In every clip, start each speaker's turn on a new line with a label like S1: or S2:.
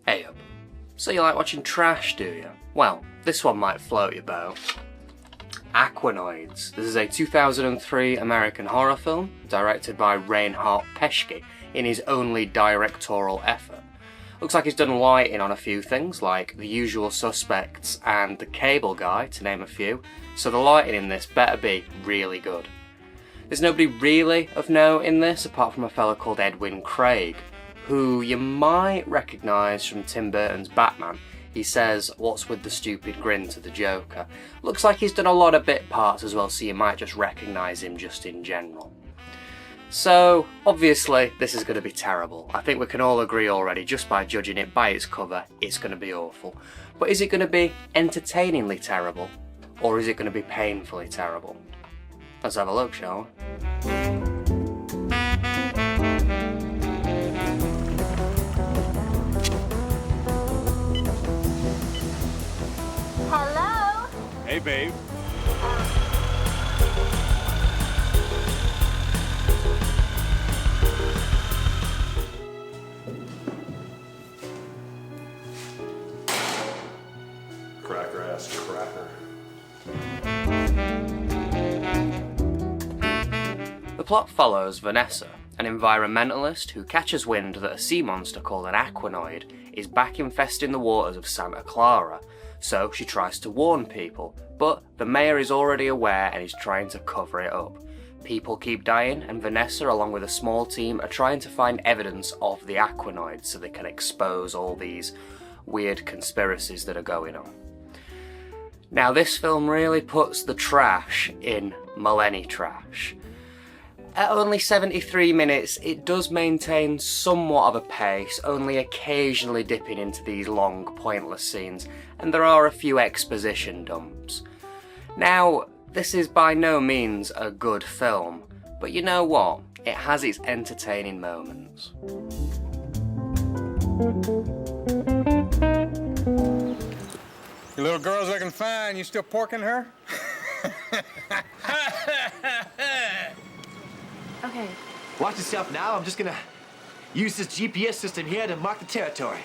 S1: Hey up. So you like watching trash, do you? Well, this one might float your boat. Aquanoids. This is a 2003 American horror film directed by Reinhart Peschke in his only directorial effort. Looks like he's done lighting on a few things like The Usual Suspects and The Cable Guy, to name a few, so the lighting in this better be really good. There's nobody really of note in this apart from a fellow called Edwin Craig, who you might recognise from Tim Burton's Batman. He says, "What's with the stupid grin" to the Joker. Looks like he's done a lot of bit parts as well, so you might just recognise him just in general. So, obviously, this is going to be terrible. I think we can all agree already, just by judging it by its cover, it's going to be awful. But is it going to be entertainingly terrible? Or is it going to be painfully terrible? Let's have a look, shall we?
S2: Hello?
S3: Hey, babe. Cracker ass cracker.
S1: The plot follows Vanessa, an environmentalist who catches wind that a sea monster called an aquanoid is back infesting the waters of Santa Clara, so she tries to warn people, but the mayor is already aware and is trying to cover it up. People keep dying, and Vanessa, along with a small team, are trying to find evidence of the aquanoids so they can expose all these weird conspiracies that are going on. Now, this film really puts the trash in Millennial trash. At only 73 minutes, it does maintain somewhat of a pace, only occasionally dipping into these long, pointless scenes, and there are a few exposition dumps. Now, this is by no means a good film, but you know what? It has its entertaining moments.
S4: Your little girl's looking fine. You still porking her?
S2: Okay.
S5: Watch yourself now. I'm just gonna use this GPS system here to mark the territory.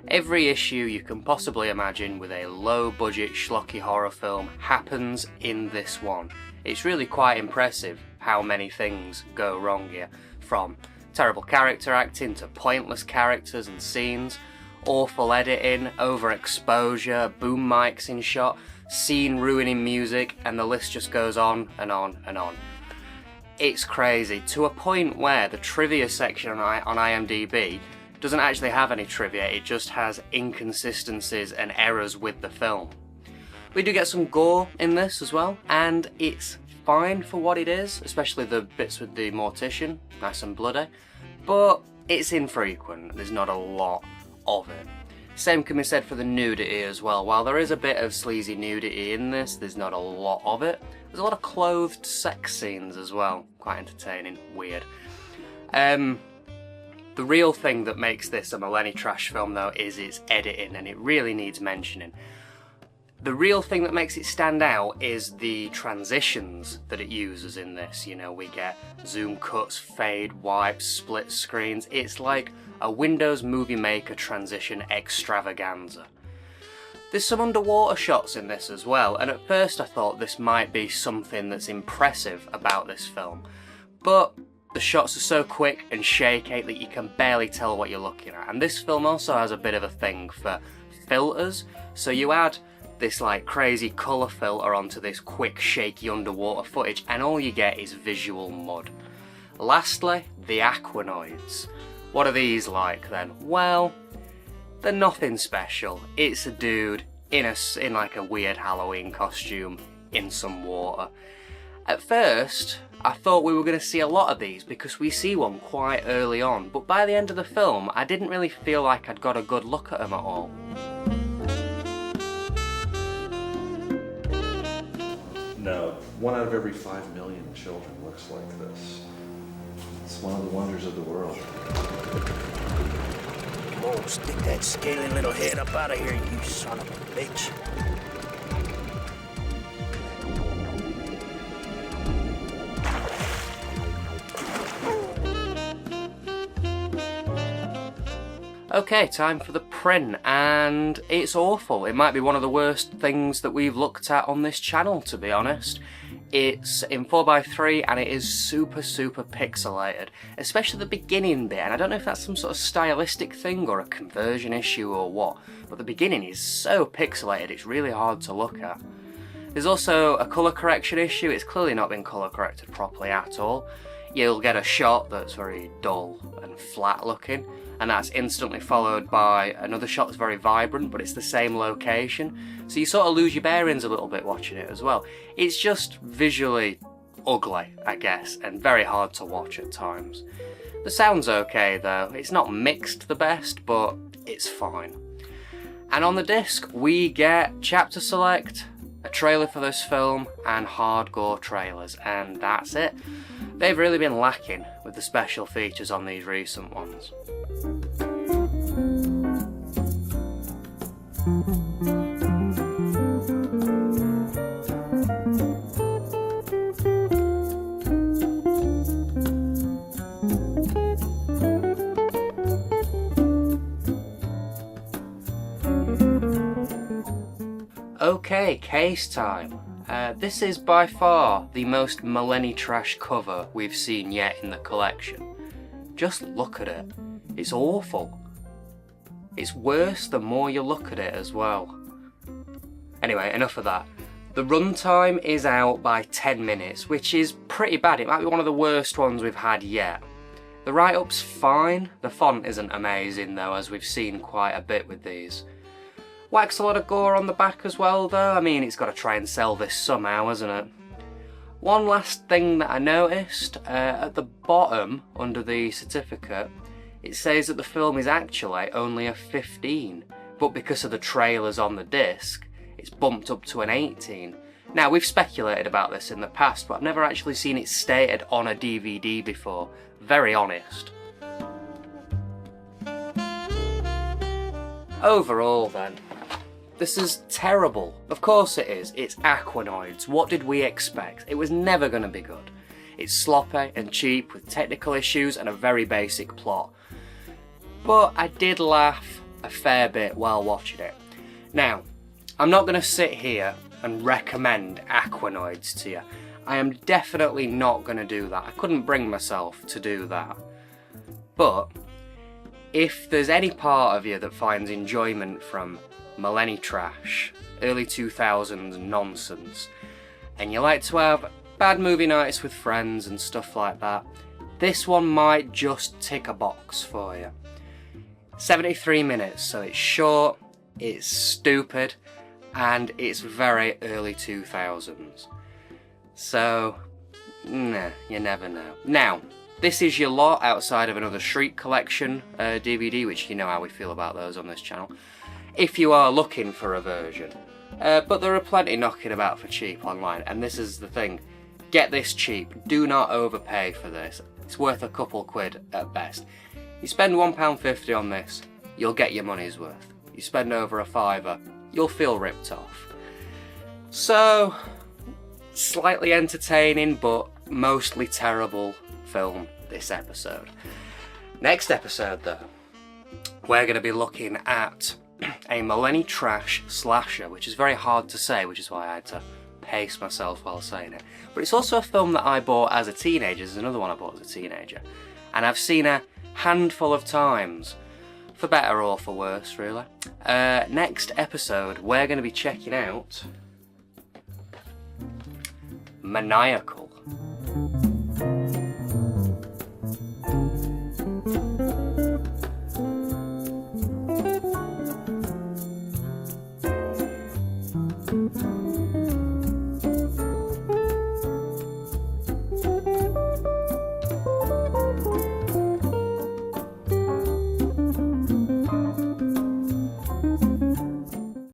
S1: Every issue you can possibly imagine with a low-budget schlocky horror film happens in this one. It's really quite impressive how many things go wrong here, from terrible character acting to pointless characters and scenes, awful editing, overexposure, boom mics in shot, scene ruining music, and the list just goes on and on and on. It's crazy, to a point where the trivia section on IMDb doesn't actually have any trivia, it just has inconsistencies and errors with the film. We do get some gore in this as well, and it's fine for what it is, especially the bits with the mortician, nice and bloody, but it's infrequent, there's not a lot of it. Same can be said for the nudity as well. While there is a bit of sleazy nudity in this, there's not a lot of it. There's a lot of clothed sex scenes as well, quite entertaining, weird. The real thing that makes this a Millennial trash film though is its editing, and it really needs mentioning. The real thing that makes it stand out is the transitions that it uses in this. You know, we get zoom cuts, fade, wipes, split screens. It's like a Windows Movie Maker transition extravaganza. There's some underwater shots in this as well, and at first I thought this might be something that's impressive about this film. But the shots are so quick and shaky that you can barely tell what you're looking at. And this film also has a bit of a thing for filters, so you add this like crazy colour filter onto this quick shaky underwater footage and all you get is visual mud. Lastly, the Aquanoids. What are these like then? Well, they're nothing special. It's a dude in like a weird Halloween costume in some water. At first, I thought we were going to see a lot of these because we see one quite early on, but by the end of the film, I didn't really feel like I'd got a good look at them at all.
S3: 1 out of every 5 million children looks like this. It's one of the wonders of the world.
S2: Come on, stick that scaly little head up out of here, you son of a bitch.
S1: Okay, time for the print, and it's awful. It might be one of the worst things that we've looked at on this channel, to be honest. It's in 4:3 and it is super pixelated, especially the beginning bit, and I don't know if that's some sort of stylistic thing or a conversion issue or what, but the beginning is so pixelated it's really hard to look at. There's also a colour correction issue. It's clearly not been colour corrected properly at all. You'll get a shot that's very dull and flat looking, and that's instantly followed by another shot that's very vibrant, but it's the same location, so you sort of lose your bearings a little bit watching it as well. It's just visually ugly, I guess, and very hard to watch at times. The sound's okay though. It's not mixed the best, but it's fine. And on the disc we get chapter select, a trailer for this film, and Hard Gore trailers, and that's it. They've really been lacking with the special features on these recent ones. Okay, case time. This is by far the most Millennium Trash cover we've seen yet in the collection. Just look at it. It's awful. It's worse the more you look at it as well. Anyway, enough of that. The runtime is out by 10 minutes, which is pretty bad. It might be one of the worst ones we've had yet. The write-up's fine. The font isn't amazing though, as we've seen quite a bit with these. Whacks a lot of gore on the back as well though. I mean, it's got to try and sell this somehow, hasn't it? One last thing that I noticed, at the bottom under the certificate, it says that the film is actually only a 15, but because of the trailers on the disc, it's bumped up to an 18. Now, we've speculated about this in the past, but I've never actually seen it stated on a DVD before. Very honest. Overall then, this is terrible. Of course it is. It's Aquanoids. What did we expect? It was never going to be good. It's sloppy and cheap with technical issues and a very basic plot. But I did laugh a fair bit while watching it. Now, I'm not going to sit here and recommend Aquanoids to you. I am definitely not going to do that. I couldn't bring myself to do that. But if there's any part of you that finds enjoyment from Millennium Trash, early 2000s nonsense, and you like to have bad movie nights with friends and stuff like that, this one might just tick a box for you. 73 minutes, so it's short, it's stupid, and it's very early 2000s. So, nah, you never know. Now, this is your lot outside of another Shriek Collection DVD, which you know how we feel about those on this channel, if you are looking for a version. But there are plenty knocking about for cheap online, and this is the thing. Get this cheap. Do not overpay for this. It's worth a couple quid at best. You spend £1.50 on this, you'll get your money's worth. You spend over a £5, you'll feel ripped off. So, slightly entertaining, but mostly terrible film this episode. Next episode though, we're going to be looking at a Millennium Trash slasher, which is very hard to say, which is why I had to pace myself while saying it. But it's also a film that I bought as a teenager. There's another one I bought as a teenager, and I've seen a handful of times, for better or for worse really. Next episode we're going to be checking out Maniacal.